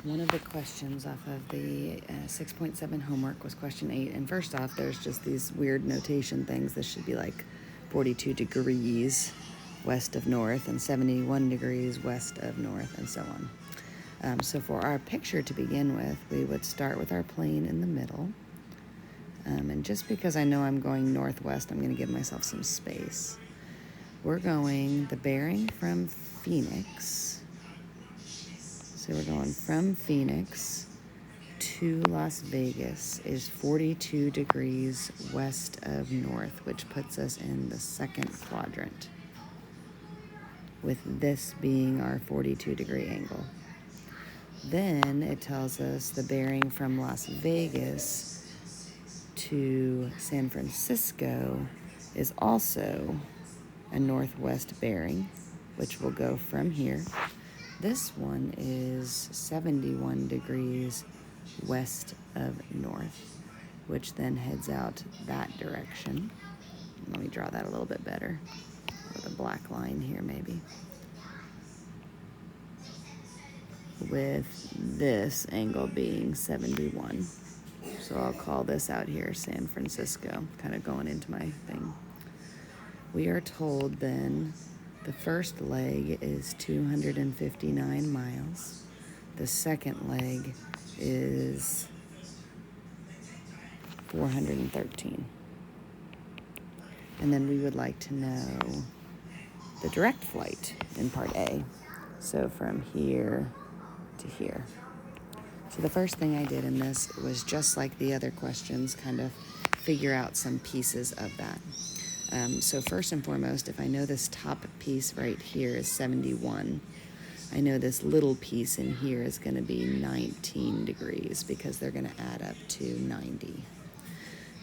One of the questions off of the 6.7 homework was question 8. And first off, there's just these weird notation things. This should be like 42 degrees west of north and 71 degrees west of north and so on. So for our picture to begin with, we would start with our plane in the middle. And just because I know I'm going northwest, I'm going to give myself some space. We're going the bearing from Phoenix. So we're going from Phoenix to Las Vegas is 42 degrees west of north, which puts us in the second quadrant, with this being our 42-degree angle. Then it tells us the bearing from Las Vegas to San Francisco is also a northwest bearing, which will go from here. This one is 71 degrees west of north, which then heads out that direction. Let me draw that a little bit better with a black line here maybe. With this angle being 71. So I'll call this out here San Francisco, kind of going into my thing. We are told then the first leg is 259 miles. The second leg is 413. And then we would like to know the direct flight in part A. So from here to here. So the first thing I did in this was, just like the other questions, kind of figure out some pieces of that. So first and foremost, if I know this top piece right here is 71, I know this little piece in here is going to be 19 degrees because they're going to add up to 90.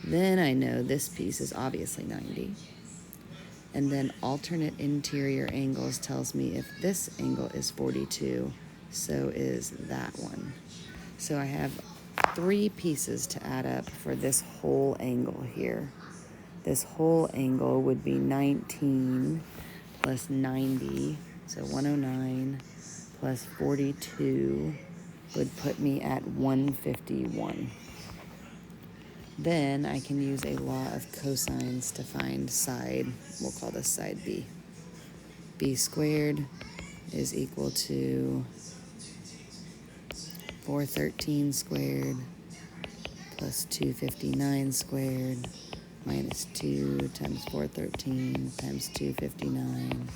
Then I know this piece is obviously 90. And then alternate interior angles tells me if this angle is 42, so is that one. So I have 3 pieces to add up for this whole angle here. This whole angle would be 19 plus 90, so 109 plus 42 would put me at 151. Then I can use a law of cosines to find side. We'll call this side B. B squared is equal to 413 squared plus 259 squared minus 2 times 413 times 259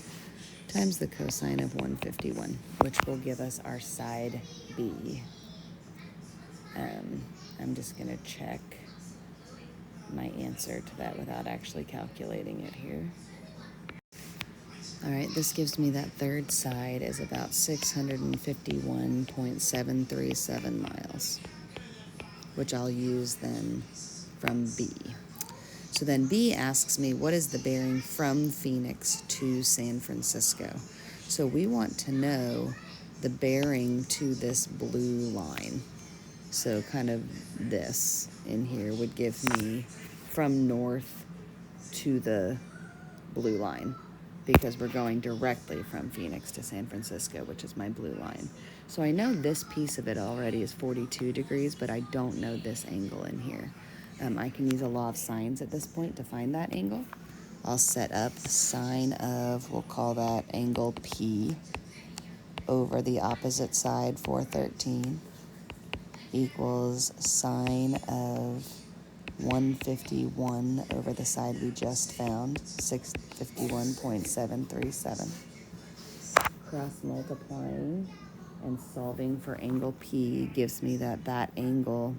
times the cosine of 151, which will give us our side B. I'm just going to check my answer to that without actually calculating it here. All right, this gives me that third side is about 651.737 miles, which I'll use then from B. So then B asks me, what is the bearing from Phoenix to San Francisco? So we want to know the bearing to this blue line. So kind of this in here would give me from north to the blue line, because we're going directly from Phoenix to San Francisco, which is my blue line. So I know this piece of it already is 42 degrees, but I don't know this angle in here. I can use a law of sines at this point to find that angle. I'll set up sine of, we'll call that angle P over the opposite side, 413, equals sine of 151 over the side we just found, 651.737. Cross multiplying and solving for angle P gives me that angle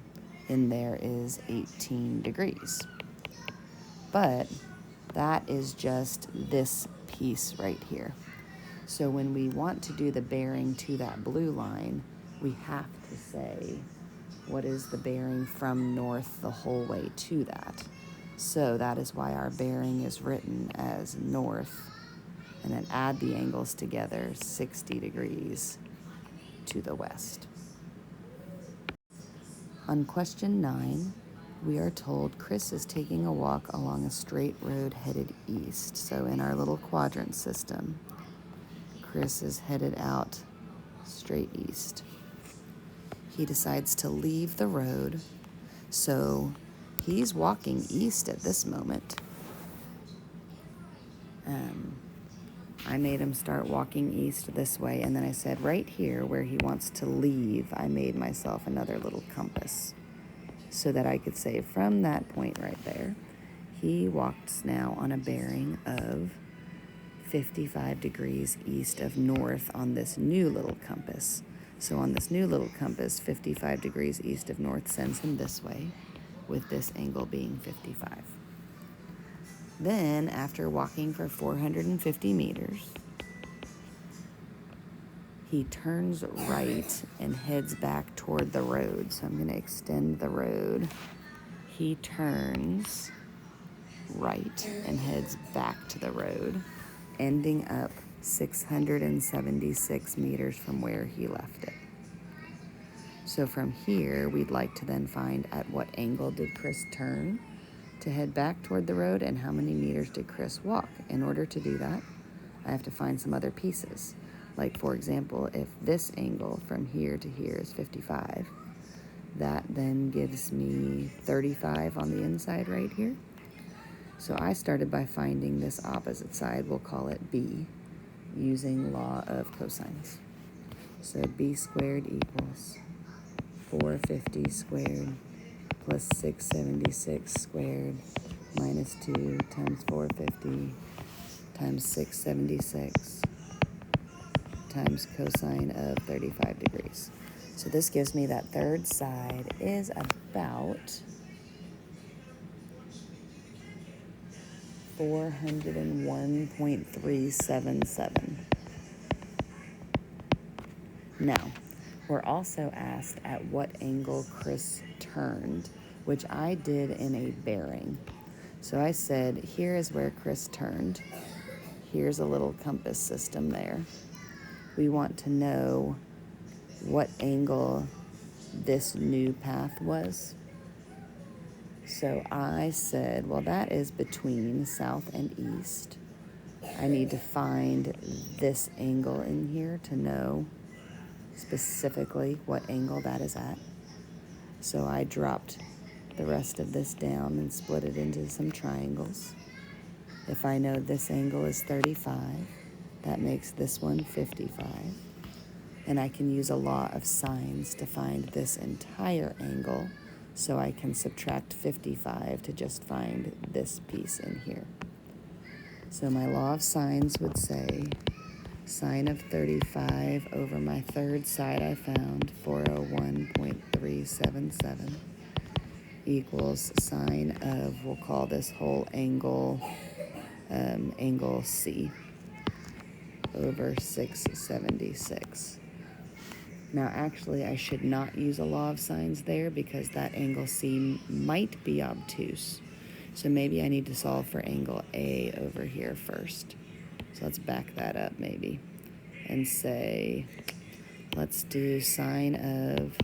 in there is 18 degrees. But that is just this piece right here. So when we want to do the bearing to that blue line, we have to say, what is the bearing from north the whole way to that? So that is why our bearing is written as north, and then add the angles together, 60 degrees to the west. On question 9, we are told Chris is taking a walk along a straight road headed east. So in our little quadrant system, Chris is headed out straight east. he decides to leave the road. So he's walking east at this moment. I made him start walking east this way, and then I said right here where he wants to leave, I made myself another little compass so that I could say from that point right there, he walks now on a bearing of 55 degrees east of north on this new little compass. So on this new little compass, 55 degrees east of north sends him this way, with this angle being 55. Then, after walking for 450 meters, he turns right and heads back toward the road. So I'm going to extend the road. He turns right and heads back to the road, ending up 676 meters from where he left it. So from here, we'd like to then find at what angle did Chris turn to head back toward the road, and how many meters did Chris walk. In order to do that, I have to find some other pieces. Like, for example, if this angle from here to here is 55, that then gives me 35 on the inside right here. So I started by finding this opposite side, we'll call it B, using law of cosines. So B squared equals 450 squared plus 676 squared minus 2 times 450 times 676 times cosine of 35 degrees. So this gives me that third side is about 401.377. Now, we're also asked at what angle Chris turned, which I did in a bearing. So I said, here is where Chris turned. Here's a little compass system there. We want to know what angle this new path was. So I said, well, that is between south and east. I need to find this angle in here to know specifically what angle that is at. So I dropped the rest of this down and split it into some triangles. If I know this angle is 35, that makes this one 55. And I can use a law of sines to find this entire angle, so I can subtract 55 to just find this piece in here. So my law of sines would say sine of 35 over my third side I found, 401.377, equals sine of, we'll call this whole angle, angle C, over 676. Now, actually, I should not use a law of sines there because that angle C might be obtuse. So maybe I need to solve for angle A over here first. So let's back that up maybe and say, let's do sine of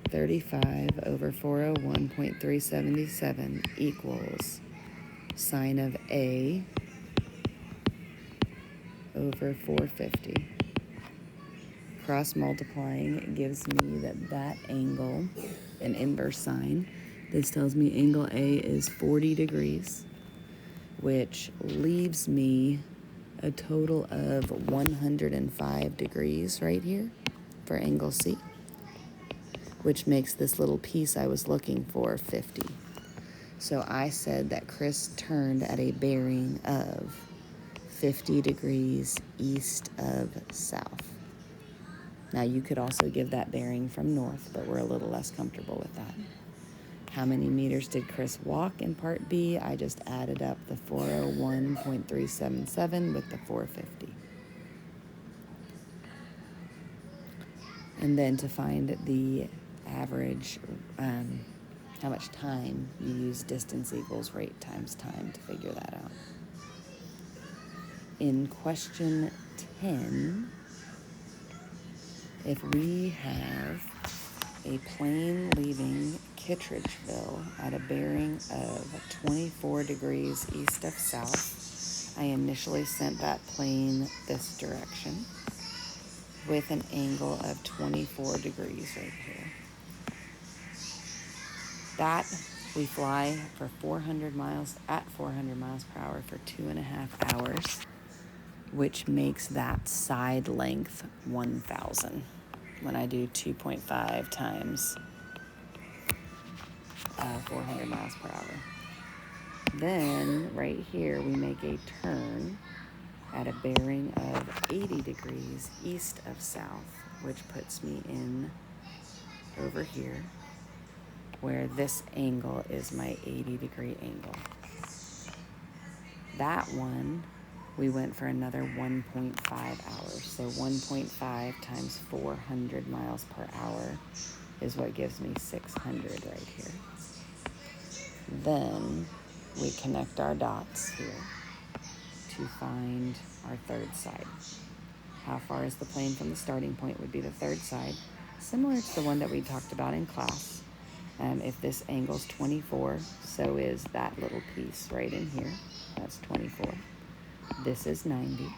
35 over 401.377 equals sine of A over 450. Cross multiplying gives me that angle, an inverse sine. This tells me angle A is 40 degrees, which leaves me a total of 105 degrees right here for angle C, which makes this little piece I was looking for 50. So I said that Chris turned at a bearing of 50 degrees east of south. Now, you could also give that bearing from north, but we're a little less comfortable with that. How many meters did Chris walk in part B? I just added up the 401.377 with the 450. And then to find the average, how much time you use distance equals rate times time to figure that out. In question 10, if we have a plane leaving Kittredgeville at a bearing of 24 degrees east of south, I initially sent that plane this direction. with an angle of 24 degrees right here. That we fly for 400 miles at 400 miles per hour for 2.5 hours, which makes that side length 1,000 when I do 2.5 times 400 miles per hour. Then right here we make a turn at a bearing of 80 degrees east of south, which puts me in over here where this angle is my 80-degree angle. That one, we went for another 1.5 hours. So 1.5 times 400 miles per hour is what gives me 600 right here. Then we connect our dots here to find our third side. How far is the plane from the starting point would be the third side, similar to the one that we talked about in class. If this angle's 24, so is that little piece right in here. That's 24. This is 90.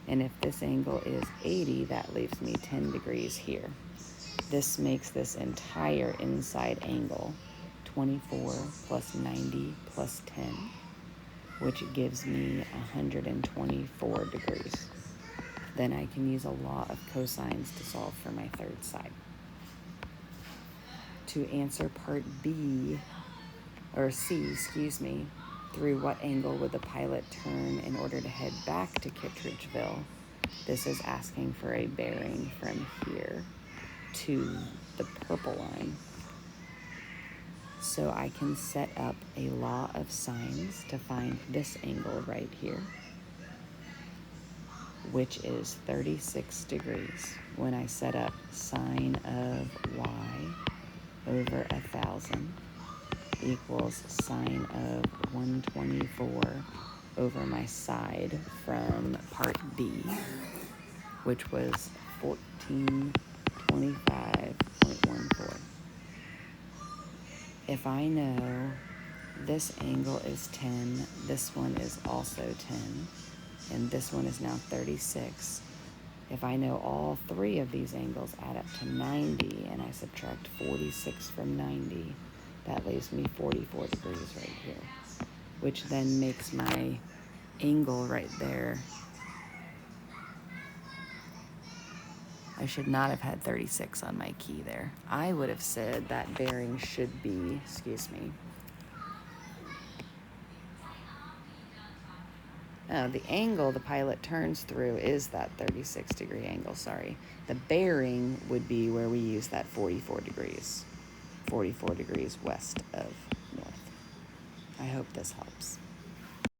And if this angle is 80, that leaves me 10 degrees here. This makes this entire inside angle 24 plus 90 plus 10, which gives me 124 degrees. Then I can use a law of cosines to solve for my third side. To answer part B, or C, through what angle would the pilot turn in order to head back to Kittredgeville? This is asking for a bearing from here to the purple line. So I can set up a law of sines to find this angle right here, which is 36 degrees. When I set up sine of y over 1,000 equals sine of 124 over my side from part B, which was 1425.14. If I know this angle is 10, this one is also 10, and this one is now 36, if I know all three of these angles add up to 90 and I subtract 46 from 90, that leaves me 44 degrees right here, which then makes my angle right there. I should not have had 36 on my key there. I would have said that bearing should be, the angle the pilot turns through is that 36 degree angle, sorry. The bearing would be where we use that 44 degrees. 44 degrees west of north. I hope this helps.